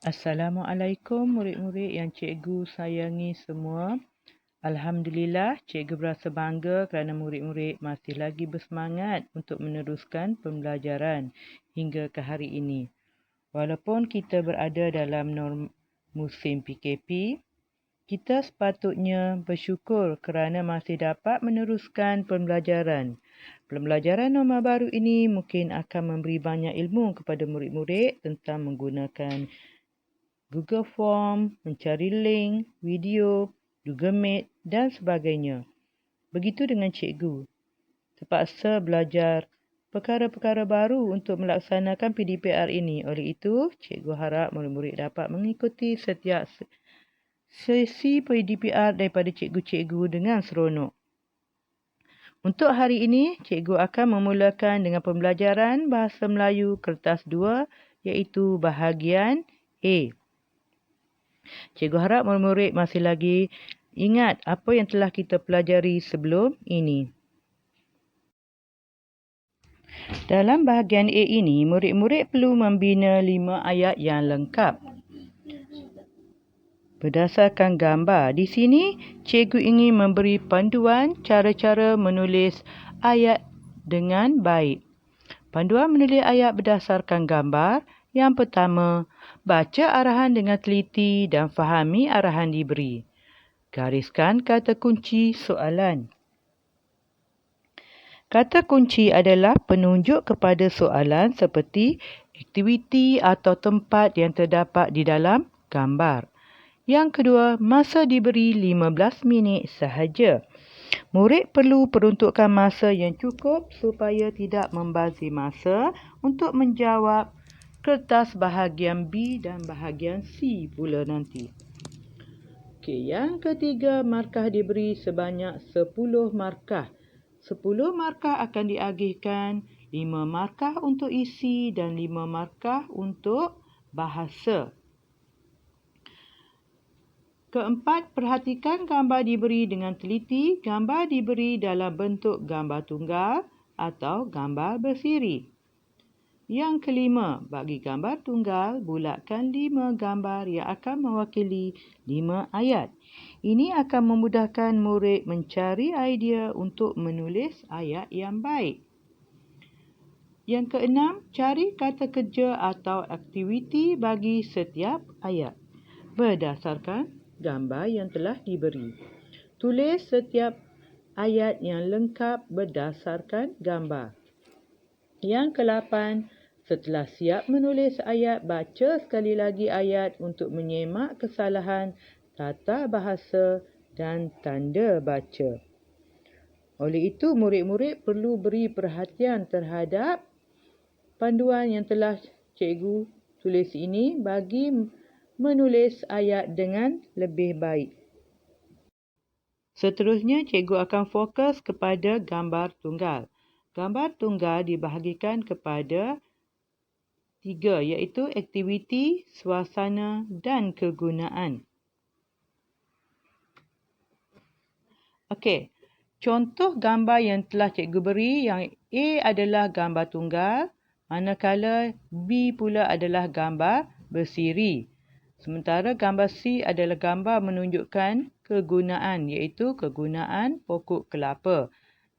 Assalamualaikum murid-murid yang cikgu sayangi semua. Alhamdulillah, cikgu berasa bangga kerana murid-murid masih lagi bersemangat untuk meneruskan pembelajaran hingga ke hari ini. Walaupun kita berada dalam musim PKP, kita sepatutnya bersyukur kerana masih dapat meneruskan pembelajaran. Pembelajaran norma baru ini mungkin akan memberi banyak ilmu kepada murid-murid tentang menggunakan Google Form, mencari link, video, Google Meet dan sebagainya. Begitu dengan cikgu. Terpaksa belajar perkara-perkara baru untuk melaksanakan PDPR ini. Oleh itu, cikgu harap murid-murid dapat mengikuti setiap sesi PDPR daripada cikgu-cikgu dengan seronok. Untuk hari ini, cikgu akan memulakan dengan pembelajaran Bahasa Melayu Kertas 2 iaitu bahagian A. Cikgu harap murid-murid masih lagi ingat apa yang telah kita pelajari sebelum ini. Dalam bahagian A ini, murid-murid perlu membina 5 ayat yang lengkap. Berdasarkan gambar, di sini cikgu ingin memberi panduan cara-cara menulis ayat dengan baik. Panduan menulis ayat berdasarkan gambar. Yang pertama, baca arahan dengan teliti dan fahami arahan diberi. Gariskan kata kunci soalan. Kata kunci adalah penunjuk kepada soalan seperti aktiviti atau tempat yang terdapat di dalam gambar. Yang kedua, masa diberi 15 minit sahaja. Murid perlu peruntukkan masa yang cukup supaya tidak membazir masa untuk menjawab kertas bahagian B dan bahagian C pula nanti. Okey, yang ketiga, markah diberi sebanyak 10 markah. 10 markah akan diagihkan, 5 markah untuk isi dan 5 markah untuk bahasa. Keempat, perhatikan gambar diberi dengan teliti. Gambar diberi dalam bentuk gambar tunggal atau gambar bersiri. Yang kelima, bagi gambar tunggal, bulatkan 5 gambar yang akan mewakili 5 ayat. Ini akan memudahkan murid mencari idea untuk menulis ayat yang baik. Yang keenam, cari kata kerja atau aktiviti bagi setiap ayat berdasarkan gambar yang telah diberi. Tulis setiap ayat yang lengkap berdasarkan gambar. Yang ke-8, setelah siap menulis ayat, baca sekali lagi ayat untuk menyemak kesalahan tata bahasa dan tanda baca. Oleh itu, murid-murid perlu beri perhatian terhadap panduan yang telah cikgu tulis ini bagi menulis ayat dengan lebih baik. Seterusnya, cikgu akan fokus kepada gambar tunggal. Gambar tunggal dibahagikan kepada 3, iaitu aktiviti, suasana dan kegunaan. Okey, contoh gambar yang telah cikgu beri, yang A adalah gambar tunggal, manakala B pula adalah gambar bersiri. Sementara gambar C adalah gambar menunjukkan kegunaan, iaitu kegunaan pokok kelapa.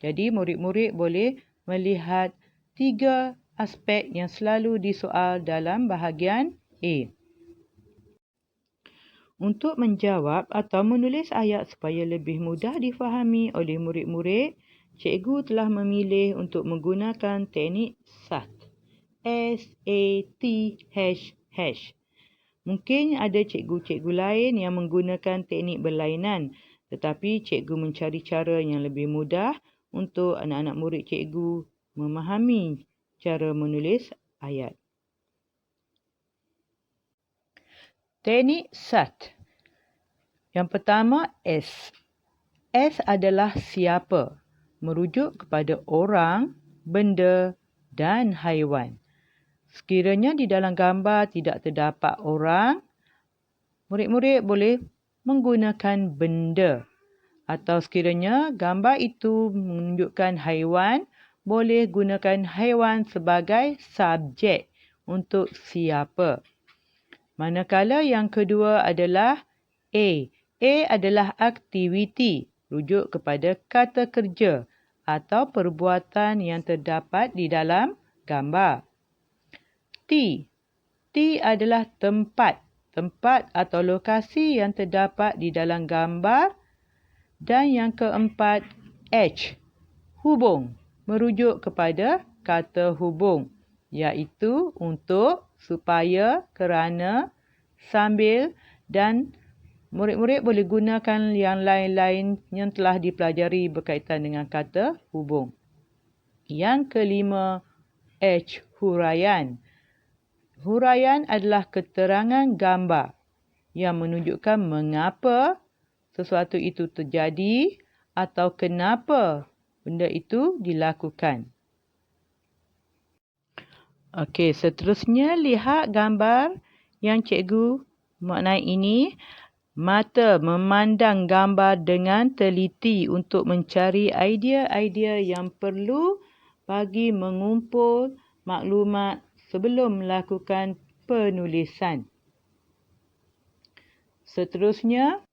Jadi murid-murid boleh melihat 3 aspek yang selalu disoal dalam bahagian A. Untuk menjawab atau menulis ayat supaya lebih mudah difahami oleh murid-murid, cikgu telah memilih untuk menggunakan teknik SAT. S-A-T-H-H. Mungkin ada cikgu-cikgu lain yang menggunakan teknik berlainan, tetapi cikgu mencari cara yang lebih mudah untuk anak-anak murid cikgu memahami cara menulis ayat. Teknik SAT. Yang pertama, S. S adalah siapa, merujuk kepada orang, benda dan haiwan. Sekiranya di dalam gambar tidak terdapat orang, murid-murid boleh menggunakan benda. Atau sekiranya gambar itu menunjukkan haiwan, boleh gunakan haiwan sebagai subjek untuk siapa. Manakala yang kedua adalah A. A adalah aktiviti, rujuk kepada kata kerja atau perbuatan yang terdapat di dalam gambar. T. T adalah tempat, tempat atau lokasi yang terdapat di dalam gambar. Dan yang keempat, H. Hubung, merujuk kepada kata hubung, iaitu untuk, supaya, kerana, sambil dan murid-murid boleh gunakan yang lain-lain yang telah dipelajari berkaitan dengan kata hubung. Yang kelima, H. Huraian. Huraian adalah keterangan gambar yang menunjukkan mengapa sesuatu itu terjadi atau kenapa benda itu dilakukan. Okey, seterusnya lihat gambar yang cikgu maknai ini. Mata memandang gambar dengan teliti untuk mencari idea-idea yang perlu bagi mengumpul maklumat sebelum melakukan penulisan. Seterusnya,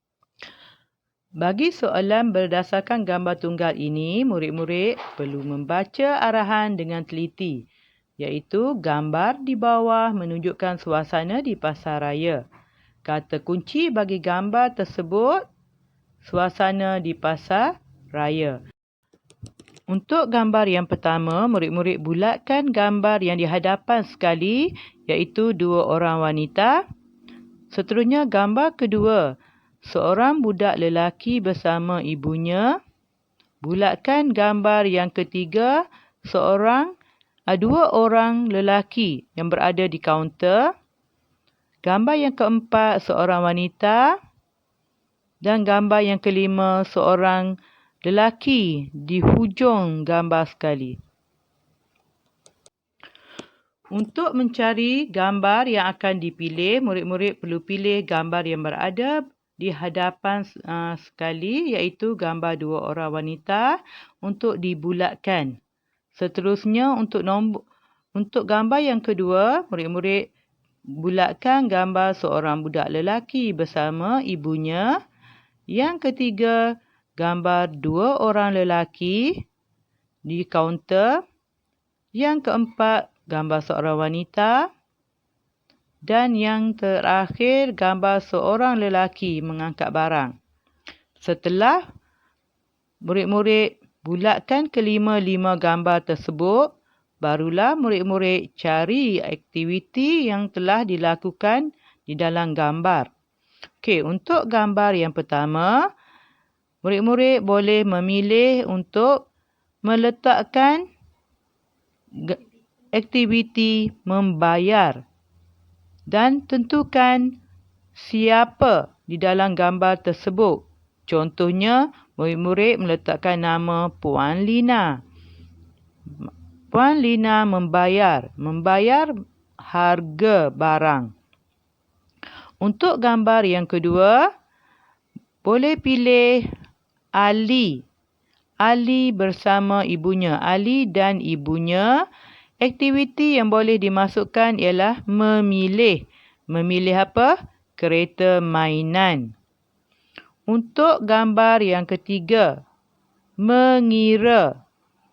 bagi soalan berdasarkan gambar tunggal ini, murid-murid perlu membaca arahan dengan teliti, iaitu gambar di bawah menunjukkan suasana di pasaraya. Kata kunci bagi gambar tersebut, suasana di pasar raya. Untuk gambar yang pertama, murid-murid bulatkan gambar yang di hadapan sekali, iaitu dua orang wanita. Seterusnya, gambar kedua, seorang budak lelaki bersama ibunya. Bulatkan gambar yang ketiga, dua orang lelaki yang berada di kaunter. Gambar yang keempat, seorang wanita. Dan gambar yang kelima, seorang lelaki di hujung gambar sekali. Untuk mencari gambar yang akan dipilih, murid-murid perlu pilih gambar yang berada di hadapan sekali, iaitu gambar dua orang wanita untuk dibulatkan. Seterusnya, untuk gambar yang kedua, murid-murid bulatkan gambar seorang budak lelaki bersama ibunya. Yang ketiga, gambar dua orang lelaki di kaunter. Yang keempat, gambar seorang wanita. Dan yang terakhir, gambar seorang lelaki mengangkat barang. Setelah murid-murid bulatkan kelima-lima gambar tersebut, barulah murid-murid cari aktiviti yang telah dilakukan di dalam gambar. Okey, untuk gambar yang pertama, murid-murid boleh memilih untuk meletakkan aktiviti membayar dan tentukan siapa di dalam gambar tersebut. Contohnya, murid-murid meletakkan nama Puan Lina. Puan Lina membayar harga barang. Untuk gambar yang kedua, boleh pilih Ali. Ali bersama ibunya. Ali dan ibunya. Aktiviti yang boleh dimasukkan ialah memilih. Memilih apa? Kereta mainan. Untuk gambar yang ketiga, mengira.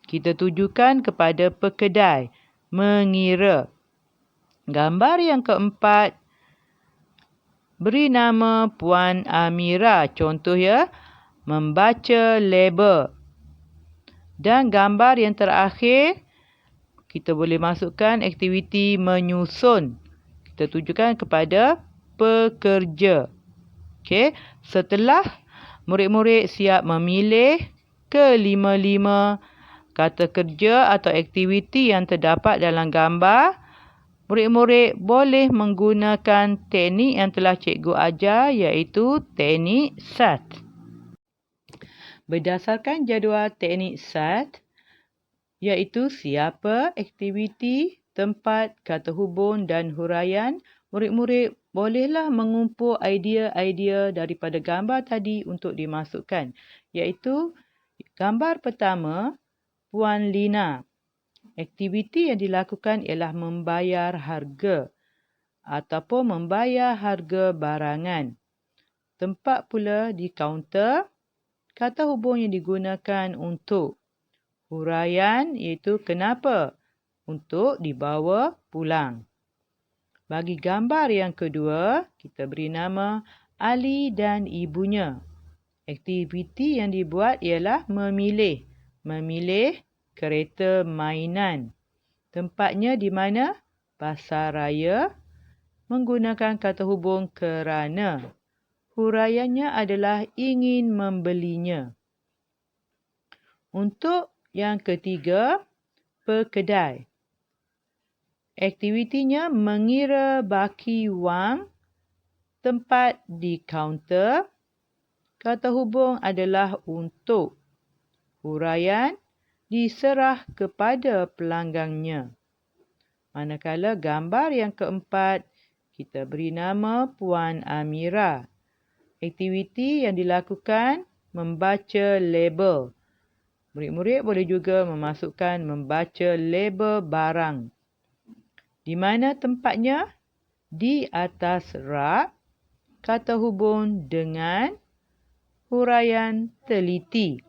Kita tujukan kepada pekedai. Mengira. Gambar yang keempat, beri nama Puan Amira. Contoh ya, membaca label. Dan gambar yang terakhir, kita boleh masukkan aktiviti menyusun. Kita tujukan kepada pekerja. Okey, setelah murid-murid siap memilih kelima-lima kata kerja atau aktiviti yang terdapat dalam gambar, murid-murid boleh menggunakan teknik yang telah cikgu ajar, iaitu teknik SAT. Berdasarkan jadual teknik SAT, iaitu siapa, aktiviti, tempat, kata hubung dan huraian, murid-murid bolehlah mengumpul idea-idea daripada gambar tadi untuk dimasukkan. Iaitu gambar pertama, Puan Lina. Aktiviti yang dilakukan ialah membayar harga. ataupun membayar harga barangan. Tempat pula di kaunter, kata hubung yang digunakan untuk. Huraian iaitu kenapa, untuk dibawa pulang. Bagi gambar yang kedua, kita beri nama Ali dan ibunya. Aktiviti yang dibuat ialah memilih. Memilih kereta mainan. Tempatnya di mana? Pasaraya. Menggunakan kata hubung kerana. Huraiannya adalah ingin membelinya. Untuk yang ketiga, pekedai. Aktivitinya mengira baki wang. Tempat di kaunter. Kata hubung adalah untuk. Huraian diserah kepada pelanggannya. Manakala gambar yang keempat, kita beri nama Puan Amira. Aktiviti yang dilakukan membaca label. Murid-murid boleh juga memasukkan membaca label barang. Di mana tempatnya? Di atas rak. Kata hubung dengan. Huraian teliti.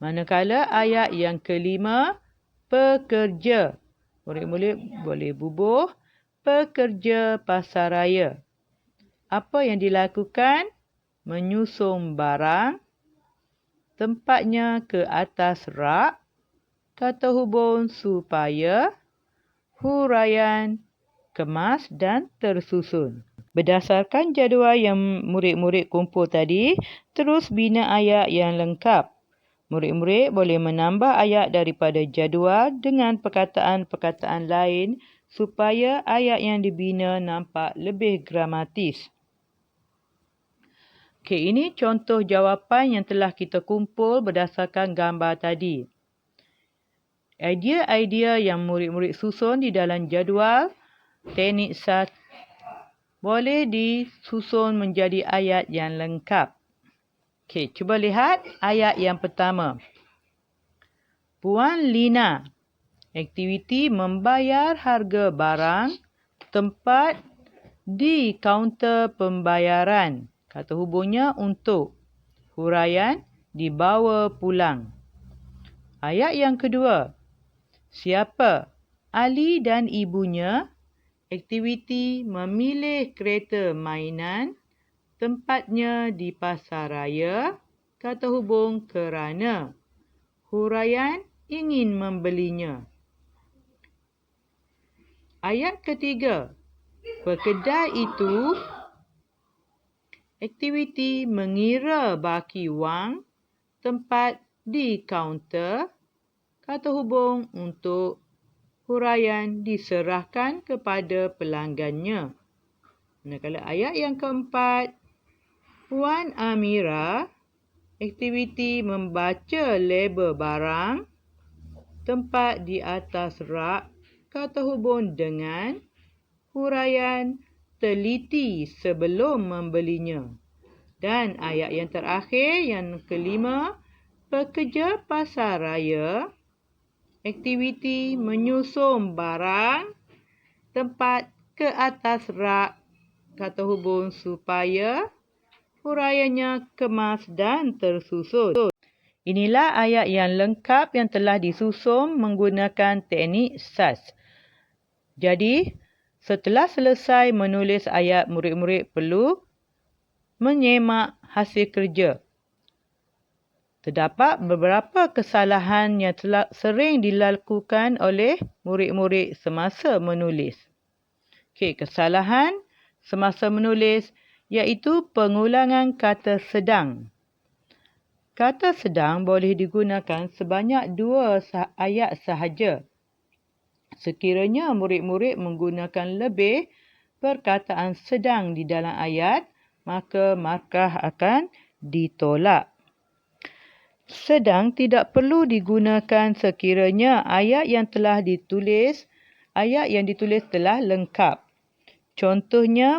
Manakala ayat yang kelima, pekerja. Murid-murid boleh bubuh pekerja pasaraya. Apa yang dilakukan? Menyusun barang. Tempatnya ke atas rak. Kata hubung supaya. Huraian kemas dan tersusun. Berdasarkan jadual yang murid-murid kumpul tadi, terus bina ayat yang lengkap. Murid-murid boleh menambah ayat daripada jadual dengan perkataan-perkataan lain supaya ayat yang dibina nampak lebih gramatis. Okey, ini contoh jawapan yang telah kita kumpul berdasarkan gambar tadi. Idea-idea yang murid-murid susun di dalam jadual teknik SAS boleh disusun menjadi ayat yang lengkap. Okey, cuba lihat ayat yang pertama. Puan Lina. Aktiviti membayar harga barang, tempat di kaunter pembayaran. Kata hubungnya untuk. Huraian dibawa pulang. Ayat yang kedua. Siapa? Ali dan ibunya. Aktiviti memilih kereta mainan. Tempatnya di pasaraya. Kata hubung kerana. Huraian ingin membelinya. Ayat ketiga. Pekedai itu. Aktiviti mengira baki wang. Tempat di kaunter. Kata hubung untuk. Huraian diserahkan kepada pelanggannya. Manakala ayat yang keempat. Puan Amira. Aktiviti membaca label barang. Tempat di atas rak. Kata hubung dengan. Huraian teliti sebelum membelinya. Dan ayat yang terakhir, yang kelima. Pekerja pasaraya. Aktiviti menyusun barang. Tempat ke atas rak. Kata hubung supaya. Huraiannya kemas dan tersusun. Inilah ayat yang lengkap yang telah disusun menggunakan teknik SAS. Jadi, setelah selesai menulis ayat, murid-murid perlu menyemak hasil kerja. Terdapat beberapa kesalahan yang sering dilakukan oleh murid-murid semasa menulis. Okey, kesalahan semasa menulis iaitu pengulangan kata sedang. Kata sedang boleh digunakan sebanyak 2 ayat sahaja. Sekiranya murid-murid menggunakan lebih perkataan sedang di dalam ayat, maka markah akan ditolak. Sedang tidak perlu digunakan sekiranya ayat yang ditulis telah lengkap. Contohnya,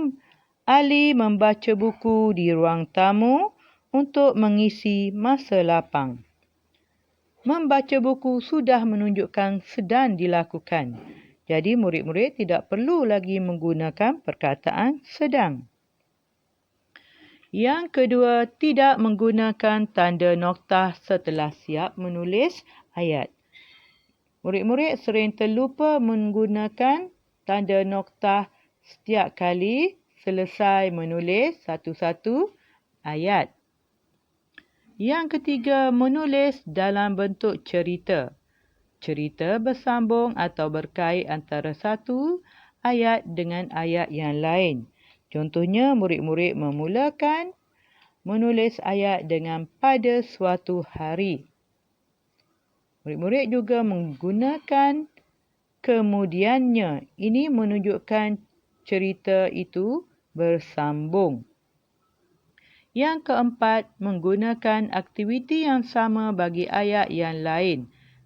Ali membaca buku di ruang tamu untuk mengisi masa lapang. Membaca buku sudah menunjukkan sedang dilakukan. Jadi murid-murid tidak perlu lagi menggunakan perkataan sedang. Yang kedua, tidak menggunakan tanda noktah setelah siap menulis ayat. Murid-murid sering terlupa menggunakan tanda noktah setiap kali selesai menulis satu-satu ayat. Yang ketiga, menulis dalam bentuk cerita. Cerita bersambung atau berkait antara satu ayat dengan ayat yang lain. Contohnya, murid-murid memulakan menulis ayat dengan pada suatu hari. Murid-murid juga menggunakan kemudiannya. Ini menunjukkan cerita itu bersambung. Yang keempat, menggunakan aktiviti yang sama bagi ayat yang lain.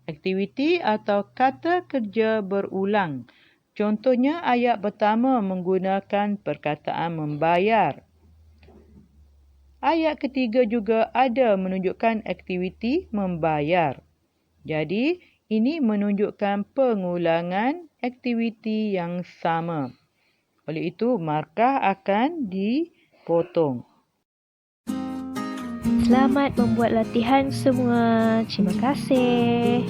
Aktiviti atau kata kerja berulang. Contohnya, ayat pertama menggunakan perkataan membayar. Ayat ketiga juga ada menunjukkan aktiviti membayar. Jadi, ini menunjukkan pengulangan aktiviti yang sama. Oleh itu, markah akan dipotong. Selamat membuat latihan semua. Terima kasih.